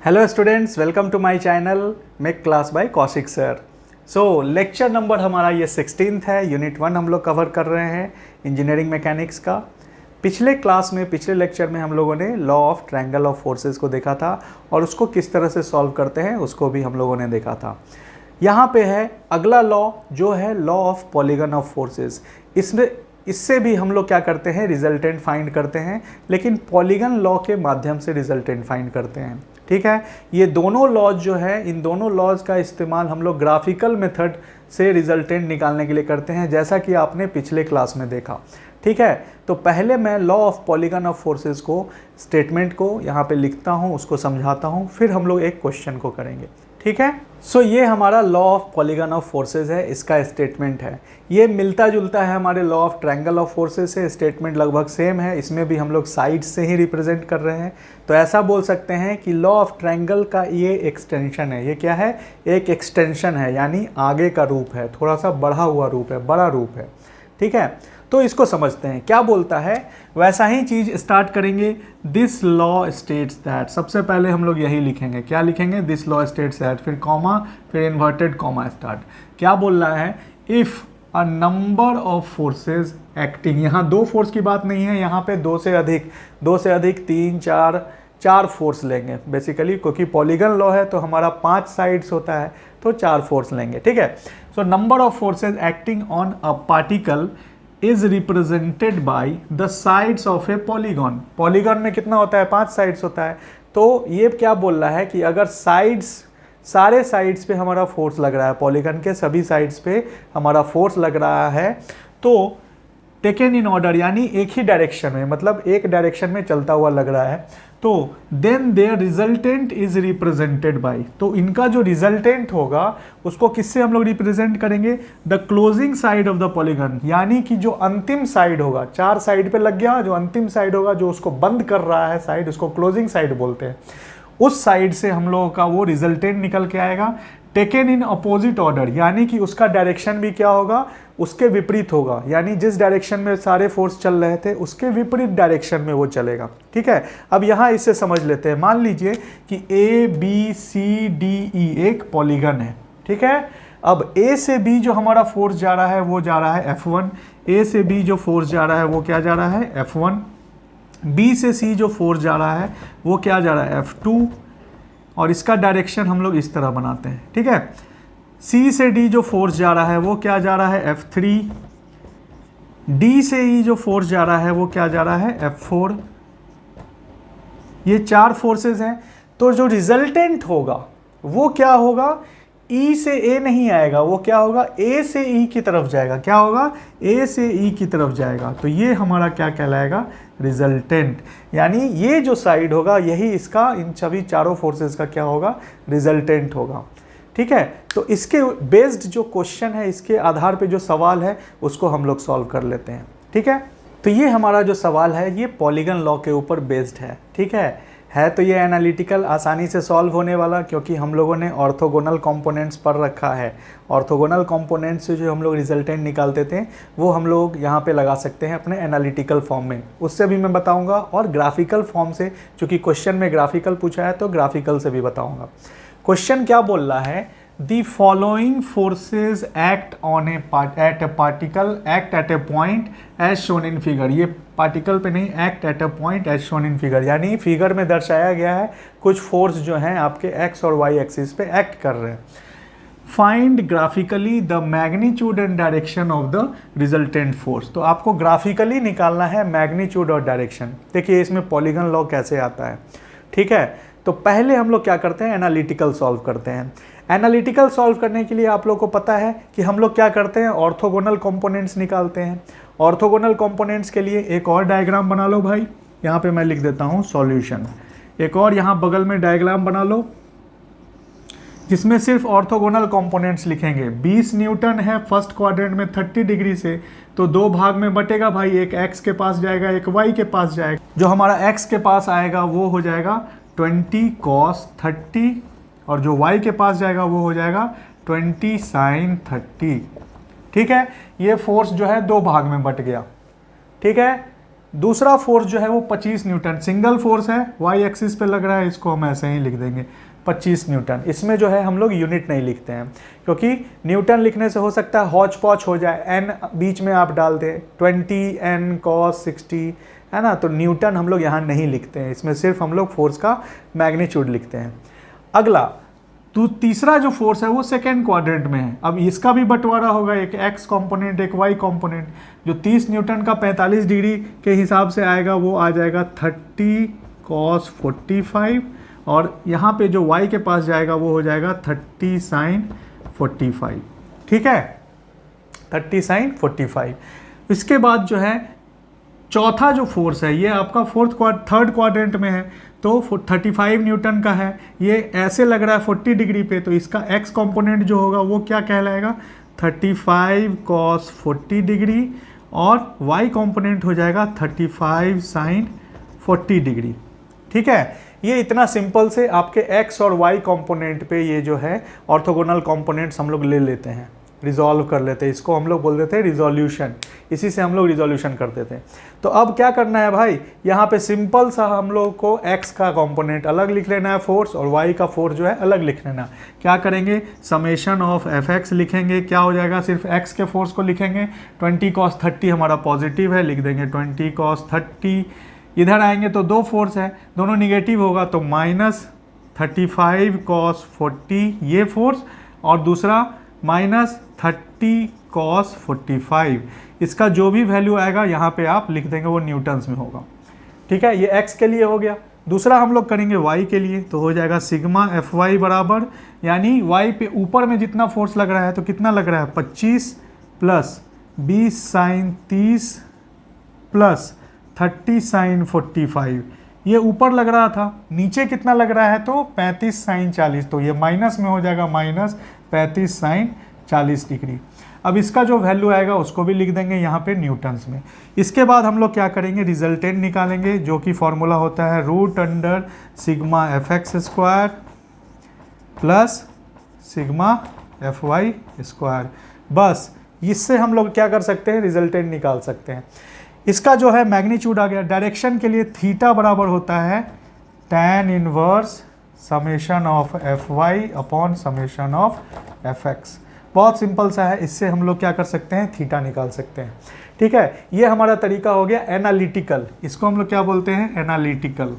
Hello students, welcome to my channel mech class by Kaushik sir. So lecture number हमारा ये 16th है। Unit 1 हम लोग कवर कर रहे हैं इंजीनियरिंग मैकेनिक्स का। पिछले लेक्चर में हम लोगों ने law of triangle of forces को देखा था और उसको किस तरह से सॉल्व करते हैं उसको भी हम लोगों ने देखा था। यहाँ पे है अगला लॉ जो है law of polygon of forces. इससे भी हम लोग क्या करते हैं, रिजल्टेंट फाइंड करते हैं, लेकिन पॉलीगन लॉ के माध्यम से रिजल्टेंट फाइंड करते हैं। ठीक है, ये दोनों लॉज जो है, इन दोनों लॉज का इस्तेमाल हम लोग ग्राफिकल मेथड से रिजल्टेंट निकालने के लिए करते हैं, जैसा कि आपने पिछले क्लास में देखा। ठीक है, तो पहले मैं law of polygon of forces को, स्टेटमेंट को यहाँ पे लिखता हूँ, उसको समझाता हूँ, फिर हम लोग एक क्वेश्चन को करेंगे। ठीक है, सो ये हमारा law of polygon of forces है, इसका स्टेटमेंट है। ये मिलता जुलता है हमारे law of triangle of forces से, स्टेटमेंट लगभग सेम है। इसमें भी हम लोग साइड से ही रिप्रेजेंट कर रहे हैं, तो ऐसा बोल सकते हैं कि लॉ ऑफ ट्रायंगल का ये एक्सटेंशन है। ये क्या है? एक एक्सटेंशन है, यानी आगे का रूप है, थोड़ा सा बढ़ा हुआ रूप है, बड़ा रूप है। ठीक है, तो इसको समझते हैं क्या बोलता है। वैसा ही चीज स्टार्ट करेंगे। दिस लॉ स्टेट्स दैट, सबसे पहले हम लोग यही लिखेंगे। क्या लिखेंगे? दिस लॉ स्टेट्स दैट, फिर कॉमा, फिर इन्वर्टेड कॉमा स्टार्ट। क्या बोल रहा है? If a number of forces acting, यहाँ दो फोर्स की बात नहीं है, यहाँ पे दो से अधिक 3 4 फोर्स लेंगे बेसिकली, क्योंकि पॉलीगन लॉ है तो हमारा 5 साइड्स होता है, तो 4 फोर्स लेंगे। ठीक है, so number of forces acting on a particle is represented by the sides of A polygon. Polygon में कितना होता है? 5 साइड्स होता है। तो ये क्या बोल रहा है कि अगर सारे साइड्स पे हमारा फोर्स लग रहा है, पॉलीगॉन के सभी साइड्स पे हमारा फोर्स लग रहा है, तो टेकन इन ऑर्डर, यानी एक ही डायरेक्शन में, मतलब एक डायरेक्शन में चलता हुआ लग रहा है, तो then their resultant is represented by, तो इनका जो रिजल्टेंट होगा उसको किससे हम लोग रिप्रेजेंट करेंगे? The closing side of the polygon, यानी कि जो अंतिम साइड होगा, 4 साइड पे लग गया, जो अंतिम साइड होगा, जो उसको बंद कर रहा है साइड, उसको क्लोजिंग साइड बोलते हैं। उस साइड से हम लोगों का वो रिजल्टेंट निकल के आएगा। टेकन इन अपोजिट ऑर्डर, यानी कि उसका डायरेक्शन भी क्या होगा? उसके विपरीत होगा, यानी जिस डायरेक्शन में सारे फोर्स चल रहे थे उसके विपरीत डायरेक्शन में वो चलेगा। ठीक है, अब यहाँ इससे समझ लेते हैं। मान लीजिए कि ABCDE एक पॉलीगन है। ठीक है, अब A से B जो हमारा फोर्स जा रहा है वो जा रहा है F1, A से B जो फोर्स जा रहा है वो क्या जा रहा है? F1, B से C जो फोर्स जा रहा है वो क्या जा रहा है? F2, और इसका डायरेक्शन हम लोग इस तरह बनाते हैं। ठीक है, C से D जो फोर्स जा रहा है वो क्या जा रहा है? F3, D से E जो फोर्स जा रहा है वो क्या जा रहा है? F4। ये 4 फोर्सेस हैं, तो जो रिजल्टेंट होगा वो क्या होगा? E से A नहीं आएगा, वो क्या होगा? A से E की तरफ जाएगा। क्या होगा? A से E की तरफ जाएगा, तो ये हमारा क्या कहलाएगा? रिजल्टेंट। यानी ये जो साइड होगा यही इसका, इन सभी चारों फोर्सेस का क्या होगा? रिजल्टेंट होगा। ठीक है, तो इसके बेस्ड जो क्वेश्चन है, इसके आधार पे जो सवाल है उसको हम लोग सॉल्व कर लेते हैं। ठीक है, तो ये हमारा जो सवाल है ये पॉलीगन लॉ के ऊपर बेस्ड है। ठीक है तो ये एनालिटिकल, आसानी से सॉल्व होने वाला, क्योंकि हम लोगों ने ऑर्थोगोनल कंपोनेंट्स पढ़ रखा है। ऑर्थोगोनल कंपोनेंट्स से जो हम लोग रिजल्टेंट निकालते थे वो हम लोग यहाँ पे लगा सकते हैं अपने एनालिटिकल फॉर्म में, उससे भी मैं बताऊँगा, और ग्राफिकल फॉर्म से, चूँकि क्वेश्चन में ग्राफिकल पूछा है तो ग्राफिकल से भी बताऊँगा। क्वेश्चन क्या बोल रहा है? The following forces act on at a particle act at a point as shown in figure। ये पार्टिकल पे नहीं, act at a point as shown in figure, यानी फिगर में दर्शाया गया है कुछ फोर्स जो हैं आपके x और y एक्सिस पे एक्ट कर रहे हैं। Find graphically the magnitude and direction of the resultant force, तो आपको ग्राफिकली निकालना है मैग्नीट्यूड और डायरेक्शन। देखिए इसमें पॉलीगन लॉ कैसे आता है। ठीक है, तो पहले हम लोग क्या करते हैं? एनालिटिकल सॉल्व करते हैं। एनालिटिकल सॉल्व करने के लिए आप लोग को पता है कि हम लोग क्या करते हैं? ऑर्थोगोनल कंपोनेंट्स निकालते हैं। ऑर्थोगोनल कंपोनेंट्स के लिए एक और डायग्राम बना लो भाई, यहाँ पे मैं लिख देता हूँ सॉल्यूशन। एक और यहाँ बगल में डायग्राम बना लो जिसमें सिर्फ ऑर्थोगोनल कंपोनेंट्स लिखेंगे। 20 न्यूटन है फर्स्ट क्वाड्रेंट में 30 डिग्री से, तो 2 भाग में बटेगा भाई, एक x के पास जाएगा, एक y के पास जाएगा। जो हमारा x के पास आएगा वो हो जाएगा 20 cos 30, और जो y के पास जाएगा वो हो जाएगा 20 sin 30। ठीक है, ये फोर्स जो है 2 भाग में बट गया। ठीक है, दूसरा फोर्स जो है वो 25 न्यूटन, सिंगल फोर्स है, वाई एक्सिस पे लग रहा है, इसको हम ऐसे ही लिख देंगे 25 न्यूटन। इसमें जो है हम लोग यूनिट नहीं लिखते हैं, क्योंकि न्यूटन लिखने से हो सकता है हौच पौच हो जाए, एन बीच में आप डाल दें 20 एन कॉस 60, है ना, तो न्यूटन हम लोग यहाँ नहीं लिखते हैं, इसमें सिर्फ हम लोग फोर्स का मैग्नीट्यूड लिखते हैं। अगला तो तीसरा जो फोर्स है वो सेकेंड क्वाड्रेंट में है। अब इसका भी बंटवारा होगा, एक एक्स कंपोनेंट एक वाई कंपोनेंट। जो 30 न्यूटन का 45 डिग्री के हिसाब से आएगा वो आ जाएगा 30 cos 45, और यहाँ पे जो y के पास जाएगा वो हो जाएगा 30 sin 45, ठीक है, 30 sin 45। इसके बाद जो है चौथा जो फोर्स है ये आपका थर्ड क्वाड्रेंट में है, तो 35 न्यूटन का है, ये ऐसे लग रहा है 40 डिग्री पे, तो इसका x कंपोनेंट जो होगा वो क्या कहलाएगा 35 cos 40 डिग्री, और y कंपोनेंट हो जाएगा 35 sin 40 डिग्री, ठीक है। ये इतना सिंपल से आपके x और y कंपोनेंट पे ये जो है ऑर्थोगोनल कंपोनेंट्स हम लोग ले लेते हैं, रिजॉल्व कर लेते हैं, इसको हम लोग बोल देते हैं रिजोल्यूशन, इसी से हम लोग रिजोल्यूशन करते थे। तो अब क्या करना है भाई, यहाँ पे सिंपल सा हम लोग को x का कंपोनेंट अलग लिख लेना है फोर्स, और y का फोर्स जो है अलग लिख लेना। क्या करेंगे, समेशन ऑफ fx लिखेंगे, क्या हो जाएगा, सिर्फ x के फोर्स को लिखेंगे, 20 cos 30 हमारा पॉजिटिव है, लिख देंगे 20 cos 30। इधर आएंगे तो दो फोर्स है, दोनों निगेटिव होगा तो माइनस 35 cos 40 ये फोर्स, और दूसरा माइनस 30 cos 45, इसका जो भी वैल्यू आएगा यहाँ पे आप लिख देंगे, वो न्यूटन्स में होगा, ठीक है। ये x के लिए हो गया। दूसरा हम लोग करेंगे y के लिए, तो हो जाएगा सिग्मा Fy बराबर, यानी y पे ऊपर में जितना फोर्स लग रहा है तो कितना लग रहा है 25 प्लस 20 sin 30 प्लस 30 sin 45, ये ऊपर लग रहा था, नीचे कितना लग रहा है तो 35 sin 40, तो ये माइनस में हो जाएगा माइनस 35 sin 40 डिग्री। अब इसका जो वैल्यू आएगा उसको भी लिख देंगे यहाँ पे न्यूटन्स में। इसके बाद हम लोग क्या करेंगे, रिजल्टेंट निकालेंगे, जो कि फॉर्मूला होता है root under sigma fx square plus sigma fy square. बस इससे हम लोग क्या कर सकते हैं, रिजल्टेंट निकाल सकते हैं। इसका जो है मैग्नीट्यूड आ गया। डायरेक्शन के लिए थीटा बराबर होता है tan inverse summation of Fy upon summation of Fx। बहुत सिंपल सा है, इससे हम लोग क्या कर सकते हैं, थीटा निकाल सकते हैं, ठीक है। ये हमारा तरीका हो गया एनालिटिकल, इसको हम लोग क्या बोलते हैं, एनालिटिकल,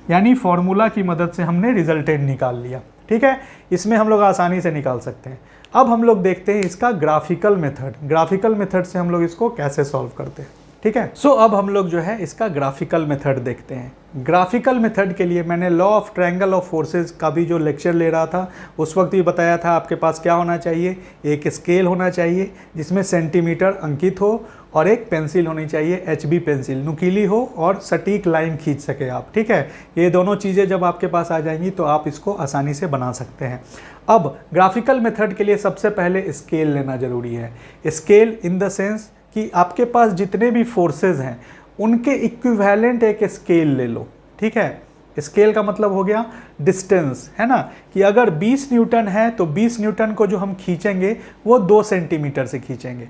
यानी फॉर्मूला की मदद से हमने रिजल्टेंट निकाल लिया, ठीक है। इसमें हम लोग आसानी से निकाल सकते हैं। अब हम लोग देखते हैं इसका ग्राफिकल मेथड, ग्राफिकल मेथड से हम लोग इसको कैसे सॉल्व करते हैं, ठीक है। सो अब हम लोग जो है इसका ग्राफिकल मेथड देखते हैं। ग्राफिकल मेथड के लिए मैंने law of triangle of forces का भी जो लेक्चर ले रहा था उस वक्त भी बताया था, आपके पास क्या होना चाहिए, एक स्केल होना चाहिए जिसमें सेंटीमीटर अंकित हो, और एक पेंसिल होनी चाहिए HB पेंसिल, नुकीली हो और सटीक लाइन खींच सके आप, ठीक है। ये दोनों चीज़ें जब आपके पास आ जाएंगी तो आप इसको आसानी से बना सकते हैं। अब ग्राफिकल मेथड के लिए सबसे पहले स्केल लेना ज़रूरी है। स्केल इन द सेंस कि आपके पास जितने भी फोर्सेस हैं उनके इक्विवेलेंट एक स्केल ले लो, ठीक है। स्केल का मतलब हो गया डिस्टेंस, है ना, कि अगर 20 न्यूटन है तो 20 न्यूटन को जो हम खींचेंगे वो 2 सेंटीमीटर से खींचेंगे,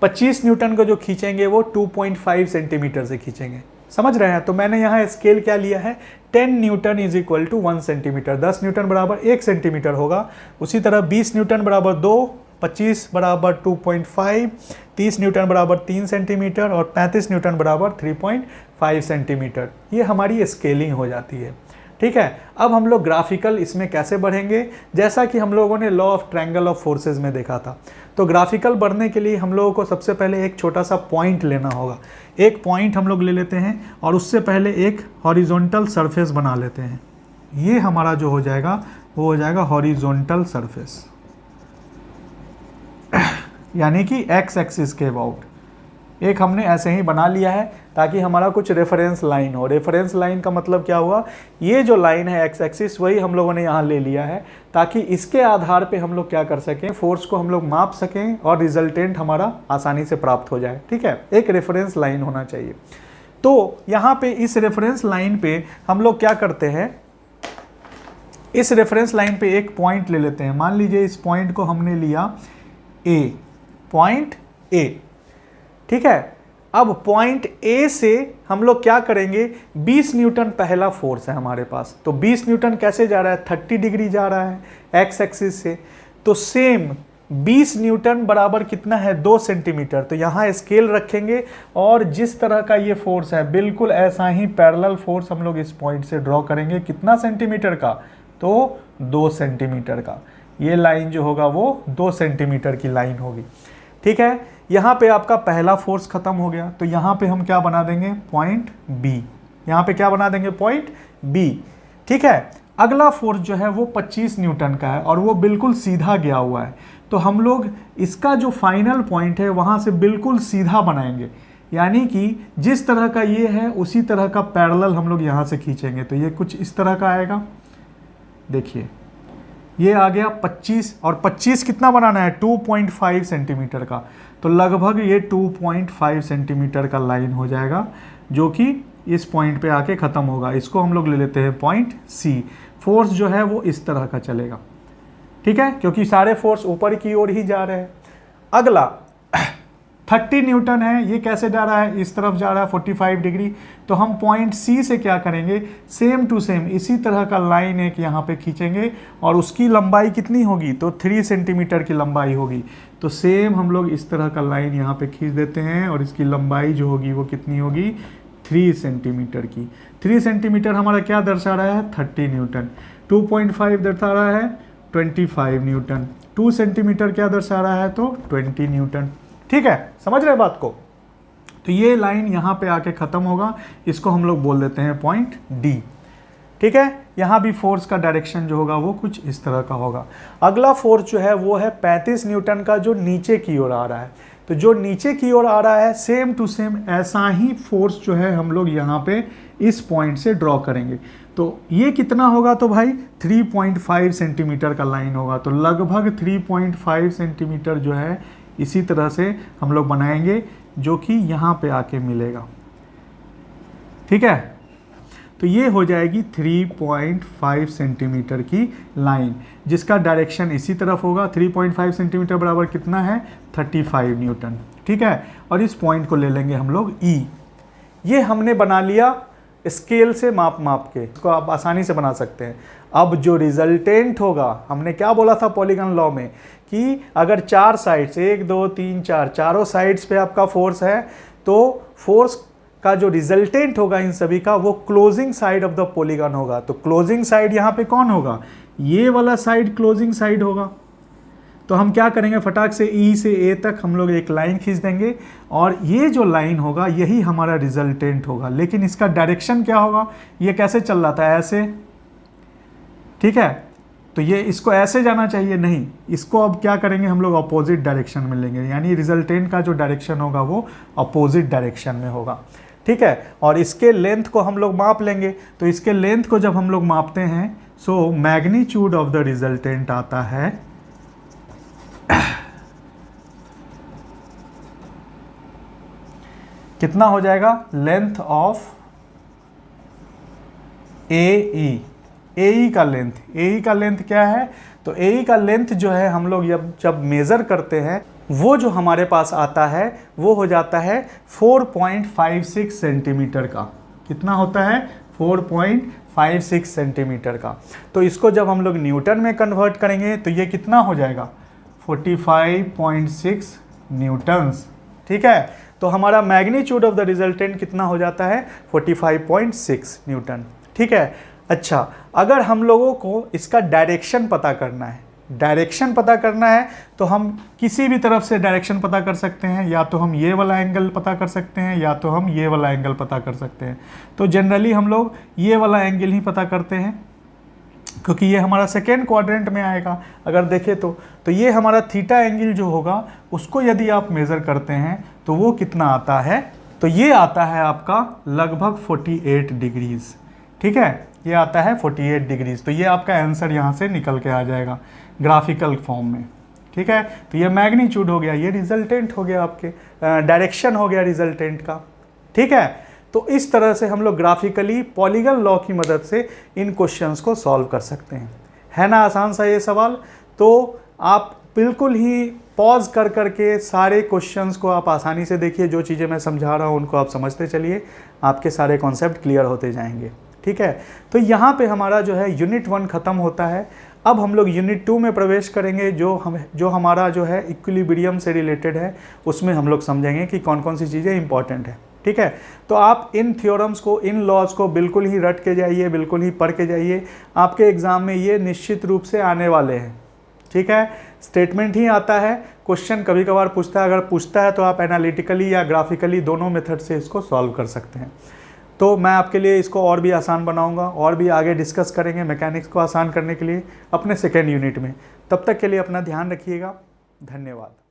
25 न्यूटन को जो खींचेंगे वो 2.5 सेंटीमीटर से खींचेंगे, समझ रहे हैं। तो मैंने यहाँ स्केल क्या लिया है, 10 newton is equal to 1 centimetre, 10 newton बराबर 1 सेंटीमीटर होगा। उसी तरह 20 न्यूटन बराबर 2, 25 बराबर 2.5, 30 न्यूटन बराबर 3 सेंटीमीटर और 35 न्यूटन बराबर 3.5 सेंटीमीटर। ये हमारी स्केलिंग हो जाती है, ठीक है। अब हम लोग ग्राफिकल इसमें कैसे बढ़ेंगे, जैसा कि हम लोगों ने law of triangle of forces में देखा था। तो ग्राफिकल बढ़ने के लिए हम लोगों को सबसे पहले एक छोटा सा पॉइंट लेना होगा। एक पॉइंट हम लोग ले लेते हैं और उससे पहले एक हॉरिजॉन्टल सरफेस बना लेते हैं। ये हमारा जो हो जाएगा वो हो जाएगा हॉरिजॉन्टल सरफेस, यानी कि एक्स एक्सिस के अबाउट एक हमने ऐसे ही बना लिया है ताकि हमारा कुछ रेफरेंस लाइन हो। रेफरेंस लाइन का मतलब क्या हुआ, ये जो लाइन है एक्स एक्सिस वही हम लोगों ने यहाँ ले लिया है ताकि इसके आधार पे हम लोग क्या कर सकें, फोर्स को हम लोग माप सकें और रिजल्टेंट हमारा आसानी से प्राप्त हो जाए, ठीक है। एक रेफरेंस लाइन होना चाहिए। तो यहाँ पे इस रेफरेंस लाइन पे हम लोग क्या करते हैं, इस रेफरेंस लाइन पे एक पॉइंट ले लेते हैं। मान लीजिए इस पॉइंट को हमने लिया ए, पॉइंट ए, ठीक है। अब पॉइंट ए से हम लोग क्या करेंगे, 20 न्यूटन पहला फोर्स है हमारे पास, तो 20 न्यूटन कैसे जा रहा है, 30 डिग्री जा रहा है एक्स एक्सिस से, तो सेम 20 न्यूटन बराबर कितना है, 2 सेंटीमीटर। तो यहाँ स्केल रखेंगे और जिस तरह का ये फोर्स है बिल्कुल ऐसा ही पैरेलल फोर्स हम लोग इस पॉइंट से ड्रॉ करेंगे, कितना सेंटीमीटर का, तो 2 सेंटीमीटर का। ये लाइन जो होगा वो 2 सेंटीमीटर की लाइन होगी। ठीक है, यहाँ पे आपका पहला फोर्स खत्म हो गया, तो यहाँ पे हम क्या बना देंगे, पॉइंट बी। यहाँ पे क्या बना देंगे, पॉइंट बी। ठीक है, अगला फोर्स जो है वो 25 न्यूटन का है और वो बिल्कुल सीधा गया हुआ है, तो हम लोग इसका जो फाइनल पॉइंट है वहाँ से बिल्कुल सीधा बनाएंगे, यानी कि जिस तरह का ये है उसी तरह का पैरेलल हम लोग यहाँ से खींचेंगे। तो ये कुछ इस तरह का आएगा, देखिए ये आ गया 25, और 25 कितना बनाना है, 2.5 सेंटीमीटर का, तो लगभग ये 2.5 सेंटीमीटर का लाइन हो जाएगा जो कि इस पॉइंट पे आके ख़त्म होगा। इसको हम लोग ले लेते हैं पॉइंट सी। फोर्स जो है वो इस तरह का चलेगा, ठीक है, क्योंकि सारे फोर्स ऊपर की ओर ही जा रहे हैं। अगला 30 न्यूटन है, ये कैसे जा रहा है, इस तरफ जा रहा है 45 डिग्री, तो हम पॉइंट सी से क्या करेंगे, सेम टू सेम इसी तरह का लाइन एक यहाँ पे खींचेंगे और उसकी लंबाई कितनी होगी, तो 3 सेंटीमीटर की लंबाई होगी। तो सेम हम लोग इस तरह का लाइन यहाँ पे खींच देते हैं और इसकी लंबाई जो होगी वो कितनी होगी, 3 सेंटीमीटर की। 3 सेंटीमीटर हमारा क्या दर्शा रहा है, 30 न्यूटन। 2.5 दर्शा रहा है 25 न्यूटन। 2 सेंटीमीटर क्या दर्शा रहा है, तो 20 न्यूटन। ठीक है, समझ रहे बात को। तो ये लाइन यहाँ पे आके ख़त्म होगा, इसको हम लोग बोल देते हैं पॉइंट डी। ठीक है, यहाँ भी फोर्स का डायरेक्शन जो होगा वो कुछ इस तरह का होगा। अगला फोर्स जो है वो है 35 न्यूटन का, जो नीचे की ओर आ रहा है। तो जो नीचे की ओर आ रहा है सेम टू सेम ऐसा ही फोर्स जो है हम लोग यहाँ पे इस पॉइंट से ड्रॉ करेंगे। तो ये कितना होगा, तो भाई 3.5 सेंटीमीटर का लाइन होगा। तो लगभग 3.5 सेंटीमीटर जो है इसी तरह से हम लोग बनाएंगे जो कि यहाँ पे आके मिलेगा। ठीक है, तो ये हो जाएगी 3.5 सेंटीमीटर की लाइन, जिसका डायरेक्शन इसी तरफ होगा। 3.5 सेंटीमीटर बराबर कितना है, 35 न्यूटन। ठीक है, और इस पॉइंट को ले लेंगे हम लोग ई। ये हमने बना लिया स्केल से माप के, इसको आप आसानी से बना सकते हैं। अब जो रिजल्टेंट होगा, हमने क्या बोला था पॉलीगन लॉ में, कि अगर 4 साइड्स 1 2 3 4 चारों साइड्स पे आपका फोर्स है, तो फोर्स का जो रिजल्टेंट होगा इन सभी का वो closing side of the polygon होगा। तो क्लोजिंग साइड यहाँ पे कौन होगा, ये वाला साइड क्लोजिंग साइड होगा। तो हम क्या करेंगे, फटाक से ई से ए तक हम लोग एक लाइन खींच देंगे और ये जो लाइन होगा यही हमारा रिजल्टेंट होगा। लेकिन इसका डायरेक्शन क्या होगा, ये कैसे चल रहा था, ऐसे। ठीक है, तो ये इसको ऐसे जाना चाहिए, नहीं, इसको अब क्या करेंगे हम लोग, अपोजिट डायरेक्शन में लेंगे, यानी रिजल्टेंट का जो डायरेक्शन होगा वो अपोजिट डायरेक्शन में होगा। ठीक है, और इसके लेंथ को हम लोग माप लेंगे। तो इसके लेंथ को जब हम लोग मापते हैं, so magnitude of the resultant आता है कितना हो जाएगा, लेंथ ऑफ ए ई का लेंथ। ए का लेंथ क्या है, तो ए का लेंथ जो है हम लोग जब मेज़र करते हैं वो जो हमारे पास आता है वो हो जाता है 4.56 सेंटीमीटर का। कितना होता है, 4.56 सेंटीमीटर का। तो इसको जब हम लोग न्यूटन में कन्वर्ट करेंगे तो ये कितना हो जाएगा, 45.6 न्यूटन्स। ठीक है, तो हमारा मैग्नीट्यूड ऑफ द रिजल्टेंट कितना हो जाता है, 45.6 न्यूटन। ठीक है, अच्छा, अगर हम लोगों को इसका डायरेक्शन पता करना है, तो हम किसी भी तरफ से डायरेक्शन पता कर सकते हैं। या तो हम ये वाला एंगल पता कर सकते हैं या तो हम ये वाला एंगल पता कर सकते हैं। तो जनरली हम लोग ये वाला एंगल ही पता करते हैं क्योंकि ये हमारा सेकेंड क्वाड्रेंट में आएगा। अगर देखें तो ये हमारा थीटा एंगल जो होगा उसको यदि आप मेज़र करते हैं तो वो कितना आता है, तो ये आता है आपका लगभग 48 डिग्रीज। ठीक है, ये आता है 48 डिग्रीज। तो ये आपका आंसर यहाँ से निकल के आ जाएगा ग्राफिकल फॉर्म में। ठीक है, तो ये मैग्नीट्यूड हो गया, ये रिजल्टेंट हो गया, आपके डायरेक्शन हो गया रिजल्टेंट का। ठीक है, तो इस तरह से हम लोग ग्राफिकली पॉलीगन लॉ की मदद से इन क्वेश्चंस को सॉल्व कर सकते हैं। है ना आसान सा ये सवाल। तो आप बिल्कुल ही पॉज कर करके सारे क्वेश्चंस को आप आसानी से देखिए, जो चीज़ें मैं समझा रहा हूँ उनको आप समझते चलिए, आपके सारे कॉन्सेप्ट क्लियर होते जाएंगे। ठीक है, तो यहाँ पे हमारा जो है यूनिट 1 ख़त्म होता है। अब हम लोग यूनिट 2 में प्रवेश करेंगे, जो हमारा जो है इक्विलिब्रियम से रिलेटेड है, उसमें हम लोग समझेंगे कि कौन कौन सी चीज़ें इंपॉर्टेंट है। ठीक है, तो आप इन थ्योरम्स को, इन लॉज को बिल्कुल ही रट के जाइए, बिल्कुल ही पढ़ के जाइए, आपके एग्ज़ाम में ये निश्चित रूप से आने वाले हैं। ठीक है, स्टेटमेंट ही आता है, क्वेश्चन कभी कभार पूछता है, अगर पूछता है तो आप एनालिटिकली या ग्राफिकली दोनों मेथड से इसको सॉल्व कर सकते हैं। तो मैं आपके लिए इसको और भी आसान बनाऊंगा, और भी आगे डिस्कस करेंगे मैकेनिक्स को आसान करने के लिए अपने सेकेंड यूनिट में। तब तक के लिए अपना ध्यान रखिएगा। धन्यवाद।